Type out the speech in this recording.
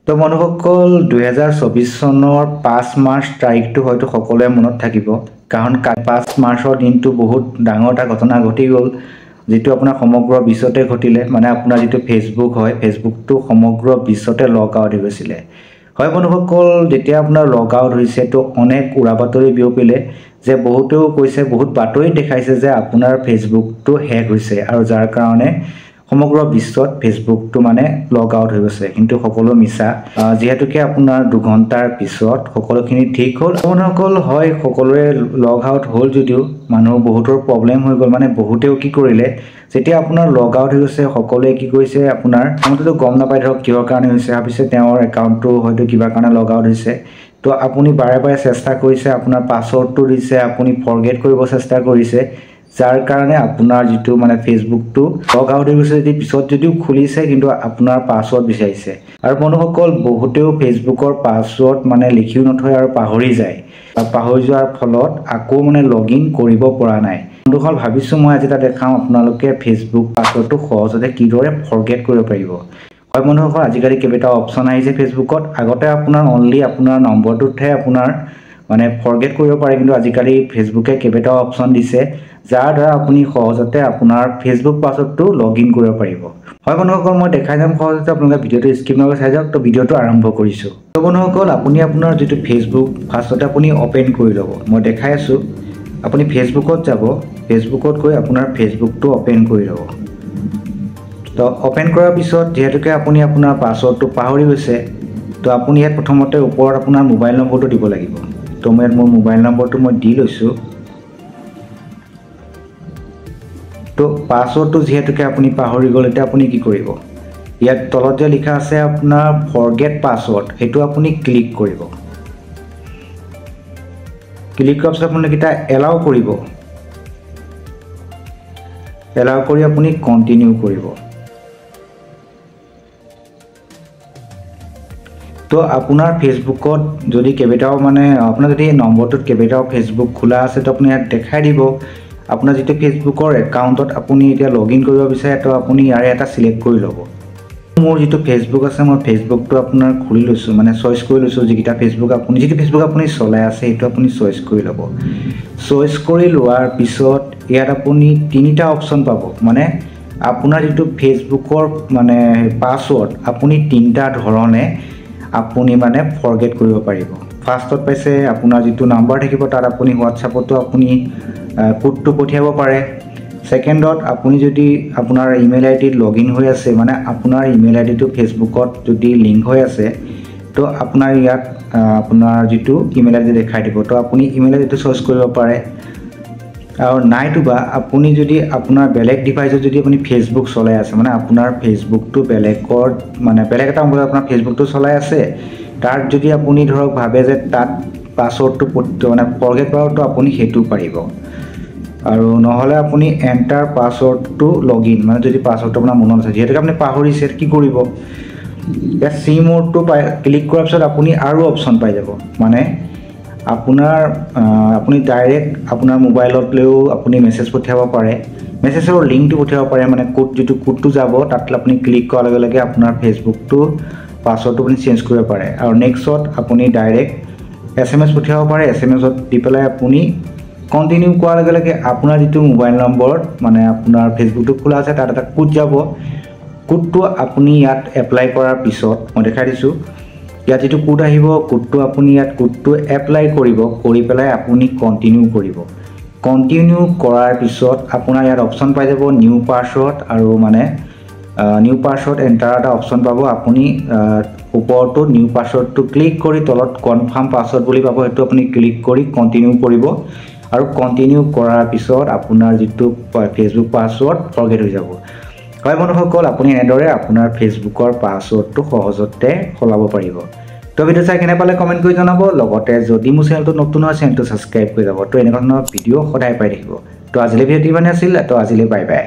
তো বন্ধুসকল 2024 চনৰ 5 মাৰ্চ তাৰিখটো হয়তো সকলোৰে মনত থাকিব কাৰণ 5 মাৰ্চৰ দিনটো বহুত ডাঙৰ এটা ঘটনা ঘটি গ'ল যেটো আপোনাৰ সমগ্ৰ বিশ্বতে ঘটিলে মানে আপোনাৰ যেটো ফেসবুক হয় ফেসবুকটো সমগ্ৰ বিশ্বতে লগ আউট হৈ গৈছিল হয় বন্ধুসকল যেতিয়া আপোনাৰ লগ আউট হৈছে তো অনেক উৰাবাতৰি বিয়পিলে যে বহুতেও কৈছে বহুত বাতৰি দেখাইছে যে আপোনাৰ ফেসবুকটো হ্যাক হৈছে আৰু যাৰ কাৰণে সমগ্ৰ বিশ্বত ফেসবুকটো মানে লগ আউট হৈ গৈছে কিন্তু সকলো মিছা যেহেতুকে আপোনাৰ 2 ঘণ্টাৰ পিছত সকলোখিনি ঠিক হ'ল বন্ধুসকল হয় সকলোৰে লগ আউট হ'ল যদিও মানুহ বহুতৰ প্ৰবলেম হৈ গ'ল মানে বহুতেও কি কৰিলে যেতিয়া আপোনাৰ লগ আউট হৈ গৈছে সকলোৱে কি কৰিছে আপোনাৰ আমতেতো গম নাপাই ধৰক কিহৰ কাৰণে হৈছে ভাবিছে তেওঁৰ একাউণ্টটো হয়তো কিবা কাৰণে লগ আউট হৈছে তো আপুনি বাৰে বাৰে চেষ্টা কৰিছে আপোনাৰ পাছৱৰ্ডটো দিছে আপুনি ফৰগেট কৰিব চেষ্টা কৰিছে যাৰ কাৰণে আপোনাৰ যেটো মানে ফেসবুকটো লগ আউট হৈ গৈছে যদি পিছত যদিও খুলিছে কিন্তু আপোনাৰ পাছৱৰ্ড বিচাৰিছে আৰু বন্ধুসকল বহুতেও ফেসবুকৰ পাছৱৰ্ড মানে লিখিও নথয় আৰু পাহৰি যায় পাহৰি যোৱাৰ ফলত আকৌ মানে লগইন কৰিব পৰা নাই বন্ধুসকল ভাবিছো মই আজি এটা দেখাম আপোনালোকে ফেসবুক পাছৱৰ্ডটো সহজতে কিদৰে ফৰগেট কৰিব পাৰিব হয় বন্ধুসকল আজিকালি কেইটা অপচন আহিছে ফেসবুকত আগতে আপোনাৰ অনলি আপোনাৰ নম্বৰটোতহে আপোনাৰ মানে ফৰগেট কৰিব পাৰে কিন্তু আজিকালি ফেসবুকে কেইটা অপচন দিছে যাৰ দ্বাৰা আপুনি সহজতে আপোনাৰ ফেসবুক পাছৱৰ্ডটো লগইন কৰিব পাৰিব হয় বন্ধুসকল মই দেখাই যাম সহজতে আপোনালোকে ভিডিওটো স্কিপ নকৰি চাই যাওক তো ভিডিওটো আৰম্ভ কৰিছো তো বন্ধুসকল আপুনি আপোনাৰ যেটো ফেসবুক ফাৰ্ষ্টতে আপুনি ওপেন কৰি ল'ব মই দেখাই আছো আপুনি ফেসবুকত যাব ফেসবুকত গৈ আপোনাৰ ফেসবুকটো ওপেন কৰি ল'ব তো ওপেন কৰাৰ পিছত যেহেতুকে আপুনি আপোনাৰ পাছৱৰ্ডটো পাহৰি গৈছে তো আপুনি ইয়াত প্ৰথমতে ওপৰত আপোনাৰ মোবাইল নম্বৰটো দিব লাগিব তো মই মোৰ মোবাইল নম্বৰটো মই দি লৈছো তো পাছৱৰ্ডটো যেহেতুকে আপুনি পাহৰি গ'ল এটা আপুনি কি কৰিব ইয়াত তলত যে লিখা আছে আপোনাৰ ফৰগেট পাছৱৰ্ড হেতু আপুনি ক্লিক কৰিব ক্লিক কৰাৰ পিছত আপুনি কিটা এলাউ কৰিব এলাউ কৰি আপুনি কন্টিনিউ কৰিব তো আপোনাৰ ফেসবুকত যদি কেবেটাও মানে আপোনাৰ যদি নম্বৰটোত কেবেটাও ফেসবুক খোলা আছে তো আপুনি ইয়াত দেখাই দিব আপোনাৰ যেটো ফেসবুকৰ একাউণ্টত আপুনি এতিয়া লগইন কৰিব বিচাৰে তো আপুনি ইয়াৰে এটা সিলেক্ট কৰি ল'ব মোৰ যেটো ফেসবুক আছে মই ফেসবুকটো আপোনাৰ খুলি লৈছো মানে চয়েস কৰি লৈছো যেটা ফেসবুক আপুনি যেটো ফেসবুক আপুনি চলাই আছে হেতু আপুনি চয়েস কৰি ল'ব চয়েস কৰি লোৱাৰ পিছত ইয়াত আপুনি তিনিটা অপচন পাব মানে আপোনাৰ যেটো ফেসবুকৰ মানে পাছৱৰ্ড আপুনি তিনটা ধৰণে আপুনি মানে ফৰগেট কৰিব পাৰিব ফাৰ্ষ্টত পাইছে আপোনাৰ যেটো নাম্বাৰ থাকিব তাত আপুনি WhatsAppতো আপুনি কোডটো পঠিয়াব পাৰে সেকেন্ডত আপুনি যদি আপোনাৰ ইমেইল আইডিত লগইন হৈ আছে মানে আপোনাৰ ইমেইল আইডিটো ফেসবুকত যদি লিংক হৈ আছে তো আপোনাৰ ইয়াত আপোনাৰ যেটো ইমেইল আইডি দেখাই দিব তো আপুনি ইমেইল আইডিটো চয়েস কৰিব পাৰে আৰু নাইটোবা আপুনি যদি আপোনাৰ বেলেগ ডিভাইসত যদি আপুনি ফেসবুক চলাই আছে মানে আপোনাৰ ফেসবুকটো বেলেগৰ মানে বেলেগ এটা মোবাইলত আপোনাৰ ফেসবুকটো চলাই আছে তাৰ যদি আপুনি ধৰক ভাবে যে তাত পাছৱৰ্ডটো মানে ফৰগেট কৰাটো আপুনি হেতু পাৰিব আৰু নহলে আপুনি এন্টাৰ পাছৱৰ্ডটো লগইন মানে যদি পাছৱৰ্ডটো আপোনাৰ মনত আছে যেহেতু আপুনি পাহৰিছে কি কৰিব या সি মোডটো ক্লিক কৰাৰ পিছত আপুনি আৰু অপচন পাই যাব মানে আপোনাৰ আপুনি ডাইৰেক্ট আপোনাৰ মোবাইলত লেও আপুনি মেছেজ পঠিয়াব পাৰে মেছেজৰ লিংকটো পঠিয়াব পাৰে মানে কোড যেটো কোডটো যাব তাত আপুনি ক্লিক কৰাৰ লগে লগে আপোনাৰ ফেসবুকটো পাছৱৰ্ডটো আপুনি চেঞ্জ কৰিব পাৰে আৰু নেক্সটত আপুনি ডাইৰেক্ট SMS পঠিয়াব পাৰে SMSত দি পেলাই আপুনি কন্টিনিউ কৰাৰ লগে লগে আপোনাৰ যেটো মোবাইল নম্বৰ মানে আপোনাৰ ফেসবুকটো খোলা আছে তাত এটা কোড যাব কোডটো আপুনি ইয়াত এপ্লাই কৰাৰ পিছত মই দেখাই দিছো ইয়াত যেটো কোড আহিব কোডটো আপুনি ইয়াত কোডটো এপ্লাই কৰিব কৰি পেলাই আপুনি কন্টিনিউ কৰিব কন্টিনিউ কৰাৰ পিছত আপোনাৰ ইয়াত অপচন পাই যাব নিউ পাছৱৰ্ড আৰু মানে নিউ পাছৱৰ্ড এন্টাৰ এটা অপচন পাব আপুনি ওপৰটো নিউ পাছৱৰ্ডটো ক্লিক কৰি তলত কনফাৰ্ম পাছৱৰ্ড বুলি পাব হেতু আপুনি ক্লিক কৰি কন্টিনিউ কৰিব আৰু কন্টিনিউ কৰাৰ পিছত আপোনাৰ যেটো ফেসবুক পাছৱৰ্ড ফৰগেট হৈ যাব হয় বন্ধুসকল আপুনি এনেদৰে আপোনাৰ ফেসবুকৰ পাছৱৰ্ডটো সহজতে খলাব পাৰিব তো ভিডিও চাই কেনে পালে কমেন্ট কৰি জনাব লগতে যদি মোৰ চেনেলটো নতুন হয় চেনেলটো সাবস্ক্ৰাইব কৰি যাব তো এনেকুৱা ধৰণৰ ভিডিও সদায় পাই থাকিব তো আজিলৈ ভিডিওটো ইমানেই আছিল তো আজিলৈ বাই বাই